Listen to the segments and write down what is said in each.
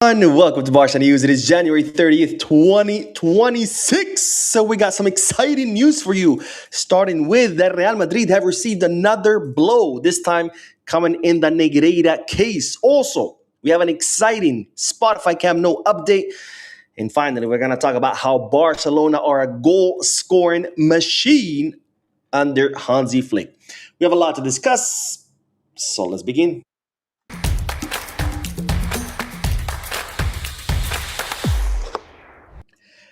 And welcome to Barca News. It is January 30th, 2026. So we got some exciting news for you. Starting with that Real Madrid have received another blow, this time coming in the Negreira case. Also, we have an exciting Spotify Camp Nou update. And finally, we're going to talk about how Barcelona are a goal-scoring machine under Hansi Flick. We have a lot to discuss, so let's begin.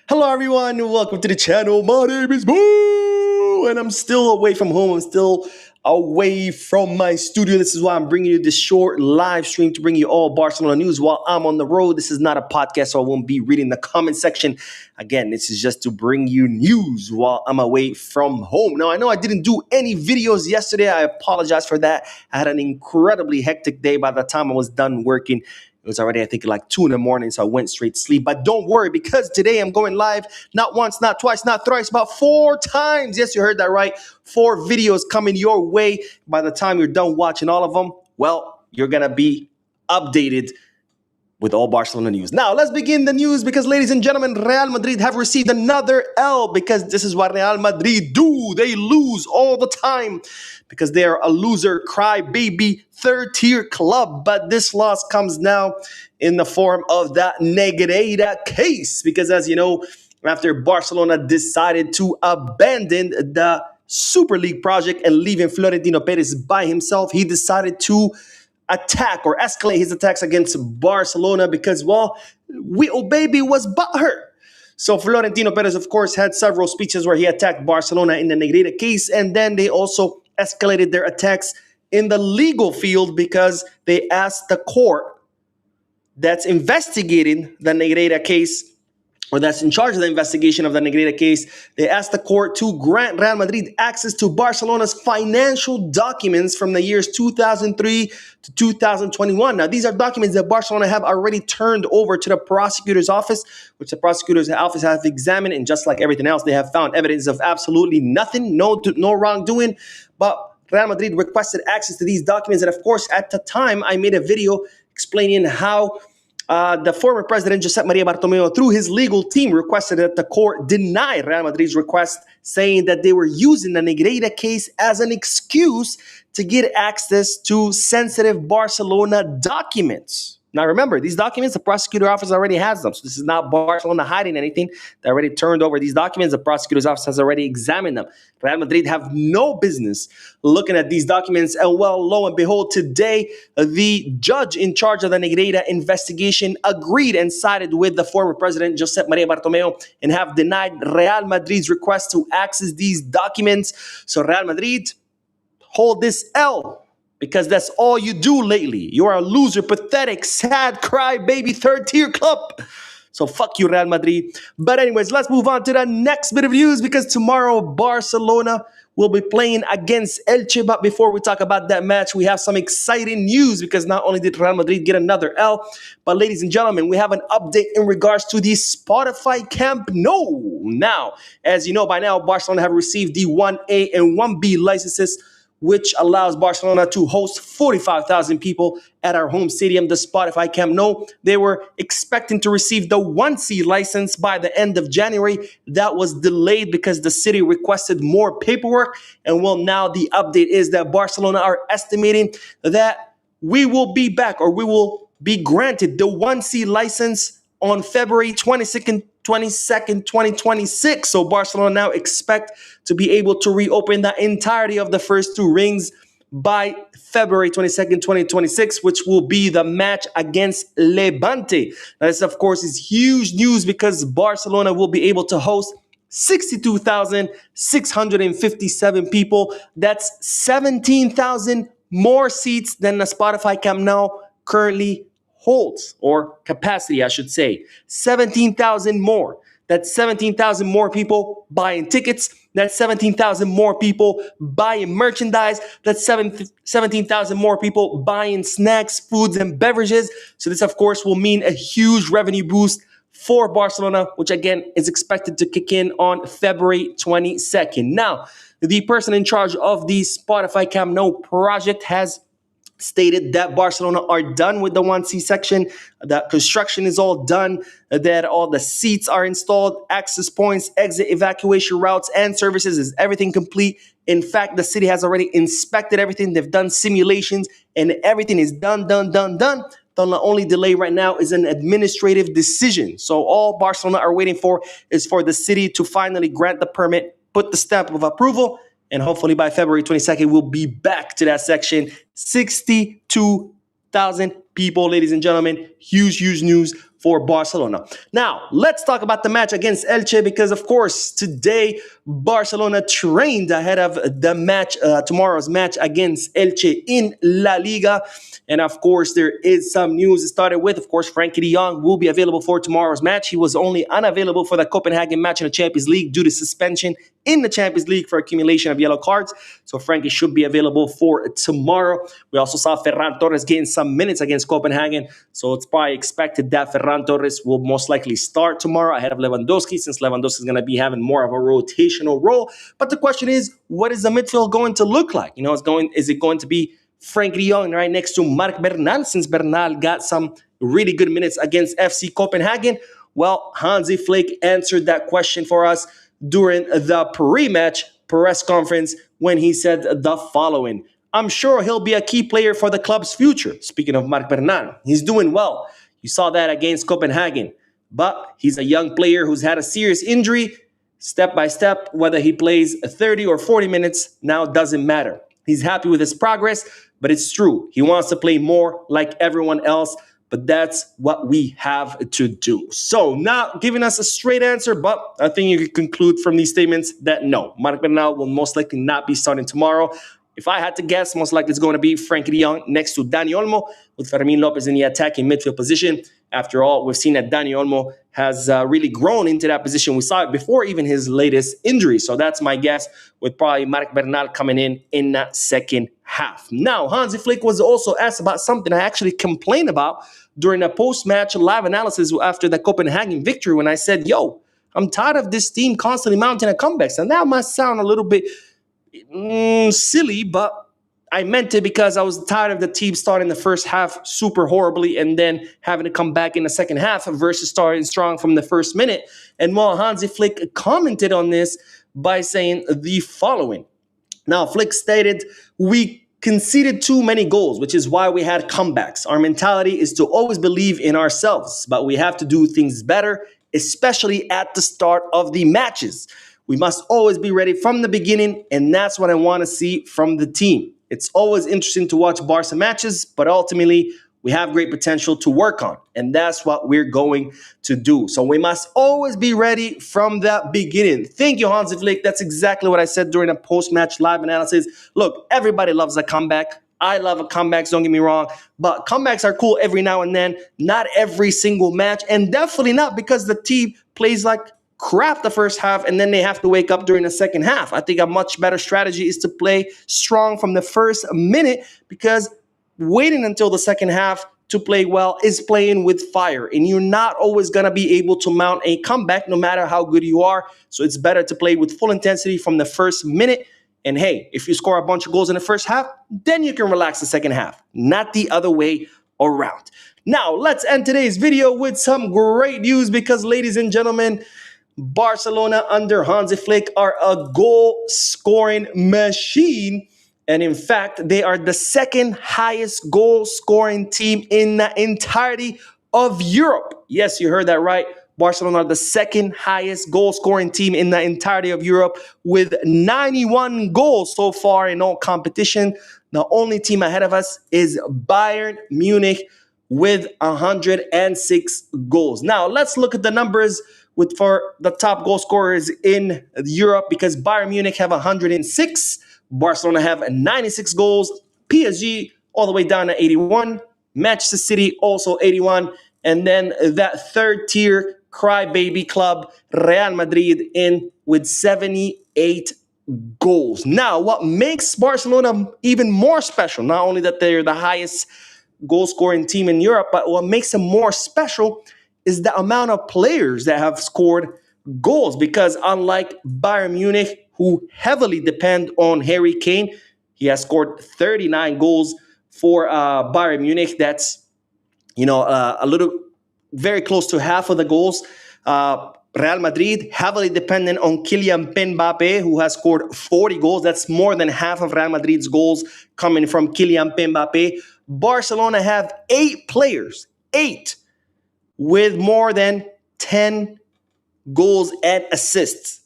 Hello everyone, welcome to the channel. My name is Boo, and I'm still away from home. I'm still away from my studio. This is why I'm bringing you this short live stream to bring you all Barcelona news while I'm on the road. This is not a podcast, so I won't be reading the comment section. Again, this is just to bring you news while I'm away from home. Now, I know I didn't do any videos yesterday. I apologize for that. I had an incredibly hectic day. By the time I was done working, it was already, I think, like 2 in the morning, so I went straight to sleep. But don't worry, because today I'm going live not once, not twice, not thrice, about 4 times. Yes, you heard that right. 4 videos coming your way. By the time you're done watching all of them, well, you're going to be updated with all Barcelona news. Now, let's begin the news because, ladies and gentlemen, Real Madrid have received another L because this is what Real Madrid do. They lose all the time because they are a loser, crybaby, third-tier club. But this loss comes now in the form of that Negreira case because, as you know, after Barcelona decided to abandon the Super League project and leaving Florentino Perez by himself, he decided to attack or escalate his attacks against Barcelona because, well, baby was butthurt. So Florentino Perez, of course, had several speeches where he attacked Barcelona in the Negreira case, and then they also escalated their attacks in the legal field because they asked the court that's investigating the Negreira case, or that's in charge of the investigation of the Negreira case, they asked the court to grant Real Madrid access to Barcelona's financial documents from the years 2003 to 2021. Now, these are documents that Barcelona have already turned over to the prosecutor's office, which the prosecutor's office has examined, and just like everything else, they have found evidence of absolutely nothing, no wrongdoing, but Real Madrid requested access to these documents, and of course, at the time, I made a video explaining how the former president, Josep Maria Bartomeu, through his legal team, requested that the court deny Real Madrid's request, saying that they were using the Negreira case as an excuse to get access to sensitive Barcelona documents. Now, remember, these documents, the prosecutor's office already has them. So this is not Barcelona hiding anything. They already turned over these documents. The prosecutor's office has already examined them. Real Madrid have no business looking at these documents. And well, lo and behold, today, the judge in charge of the Negreira investigation agreed and sided with the former president, Josep Maria Bartomeu, and have denied Real Madrid's request to access these documents. So Real Madrid, hold this L, because that's all you do lately. You are a loser, pathetic, sad, cry-baby, third-tier club. So fuck you, Real Madrid. But anyways, let's move on to the next bit of news because tomorrow Barcelona will be playing against Elche. But before we talk about that match, we have some exciting news because not only did Real Madrid get another L, but ladies and gentlemen, we have an update in regards to the Spotify Camp Nou. Now, as you know by now, Barcelona have received the 1A and 1B licenses, which allows Barcelona to host 45,000 people at our home stadium, the Spotify Camp Nou. They were expecting to receive the 1C license by the end of January. That was delayed because the city requested more paperwork. And well, now the update is that Barcelona are estimating that we will be back, or we will be granted the 1C license on February 22nd, 2026. So Barcelona now expect to be able to reopen the entirety of the first 2 rings by February 22nd, 2026, which will be the match against Levante. Now, this, of course, is huge news because Barcelona will be able to host 62,657 people. That's 17,000 more seats than the Spotify Camp Nou currently holds, or capacity, I should say. 17,000 more. That's 17,000 more people buying tickets. That's 17,000 more people buying merchandise. That's 17,000 more people buying snacks, foods, and beverages. So this, of course, will mean a huge revenue boost for Barcelona, which again is expected to kick in on February 22nd. Now, the person in charge of the Spotify Camp Nou project has stated that Barcelona are done with the 1C section, that construction is all done, that all the seats are installed, access points, exit evacuation routes, and services is everything complete. In fact, the city has already inspected everything. They've done simulations and everything is done. The only delay right now is an administrative decision. So all Barcelona are waiting for is for the city to finally grant the permit, put the stamp of approval, and hopefully by February 22nd, we'll be back to that section. 62,000 people, ladies and gentlemen. Huge, huge news for Barcelona. Now, let's talk about the match against Elche because, of course, today Barcelona trained ahead of the match, tomorrow's match against Elche in La Liga. And of course, there is some news. It started with, of course, Frankie de Jong will be available for tomorrow's match. He was only unavailable for the Copenhagen match in the Champions League due to suspension in the Champions League for accumulation of yellow cards. So Frankie should be available for tomorrow. We also saw Ferran Torres getting some minutes against Copenhagen. So it's probably expected that Ferran Torres will most likely start tomorrow ahead of Lewandowski, since Lewandowski is going to be having more of a rotational role. But the question is, what is the midfield going to look like? You know, is it going to be Frankie de Jong right next to Marc Bernal, since Bernal got some really good minutes against FC Copenhagen? Well, Hansi Flick answered that question for us during the pre-match press conference when he said the following. I'm sure he'll be a key player for the club's future. Speaking of Marc Bernal, he's doing well. You saw that against Copenhagen. But he's a young player who's had a serious injury. Step by step, whether he plays 30 or 40 minutes now doesn't matter. He's happy with his progress, but it's true. He wants to play more like everyone else, but that's what we have to do. So, not giving us a straight answer, but I think you can conclude from these statements that no, Marc Bernal will most likely not be starting tomorrow. If I had to guess, most likely it's going to be Frankie de Jong next to Dani Olmo, with Fermin Lopez in the attacking midfield position. After all, we've seen that Dani Olmo has really grown into that position. We saw it before even his latest injury. So that's my guess, with probably Marc Bernal coming in that second half. Now, Hansi Flick was also asked about something I actually complained about during a post-match live analysis after the Copenhagen victory, when I said, yo, I'm tired of this team constantly mounting a comebacks. And that might sound a little bit silly, but I meant it because I was tired of the team starting the first half super horribly and then having to come back in the second half versus starting strong from the first minute. And while Hansi Flick commented on this by saying the following. Now, Flick stated, we conceded too many goals, which is why we had comebacks. Our mentality is to always believe in ourselves, but we have to do things better, especially at the start of the matches. We must always be ready from the beginning, and that's what I want to see from the team. It's always interesting to watch Barca matches, but ultimately, we have great potential to work on, and that's what we're going to do. So we must always be ready from the beginning. Thank you, Hansi Flick. That's exactly what I said during a post-match live analysis. Look, everybody loves a comeback. I love comebacks, don't get me wrong, but comebacks are cool every now and then, not every single match, and definitely not because the team plays like crap the first half and then they have to wake up during the second half. I think a much better strategy is to play strong from the first minute, because waiting until the second half to play well is playing with fire, and you're not always going to be able to mount a comeback no matter how good you are. So it's better to play with full intensity from the first minute. And hey, if you score a bunch of goals in the first half, then you can relax the second half, not the other way around. Now, let's end today's video with some great news, because, ladies and gentlemen, Barcelona under Hansi Flick are a goal-scoring machine. And in fact, they are the second highest goal-scoring team in the entirety of Europe. Yes, you heard that right. Barcelona are the second highest goal-scoring team in the entirety of Europe, with 91 goals so far in all competition. The only team ahead of us is Bayern Munich with 106 goals. Now, let's look at the numbers for the top goal scorers in Europe, because Bayern Munich have 106, Barcelona have 96 goals, PSG all the way down to 81, Manchester City also 81, and then that third tier crybaby club, Real Madrid, in with 78 goals. Now, what makes Barcelona even more special, not only that they're the highest goal scoring team in Europe, but what makes them more special is the amount of players that have scored goals. Because unlike Bayern Munich, who heavily depend on Harry Kane, he has scored 39 goals for Bayern Munich. That's, a little, very close to half of the goals. Real Madrid, heavily dependent on Kylian Mbappe, who has scored 40 goals. That's more than half of Real Madrid's goals coming from Kylian Mbappe. Barcelona have 8 players, 8, with more than 10 goals and assists,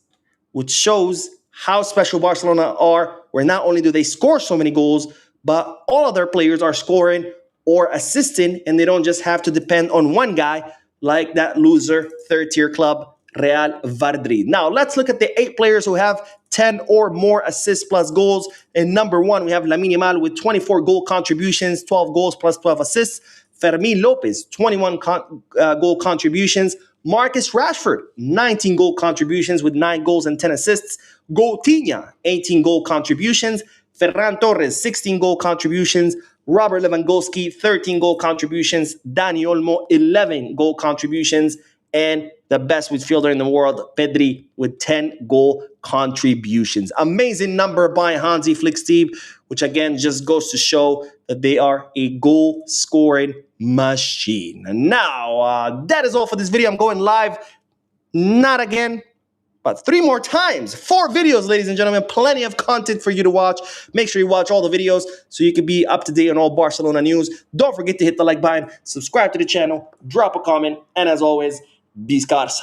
which shows how special Barcelona are, where not only do they score so many goals, but all of their players are scoring or assisting, and they don't just have to depend on one guy like that loser third-tier club, Real Madrid. Now, let's look at the 8 players who have 10 or more assists plus goals. And number 1, we have Lamine Yamal with 24 goal contributions, 12 goals plus 12 assists. Fermin Lopez, 21 goal contributions. Marcus Rashford, 19 goal contributions with 9 goals and 10 assists. Coutinho, 18 goal contributions. Ferran Torres, 16 goal contributions. Robert Lewandowski, 13 goal contributions. Dani Olmo, 11 goal contributions. And the best midfielder in the world, Pedri, with 10 goal contributions. Amazing number by Hansi Flick, Steve, which again just goes to show that they are a goal-scoring machine. Now, that is all for this video. I'm going live, not again, but 3 more times. 4 videos, ladies and gentlemen. Plenty of content for you to watch. Make sure you watch all the videos so you can be up to date on all Barcelona news. Don't forget to hit the like button, subscribe to the channel, drop a comment, and as always, Viscarsa.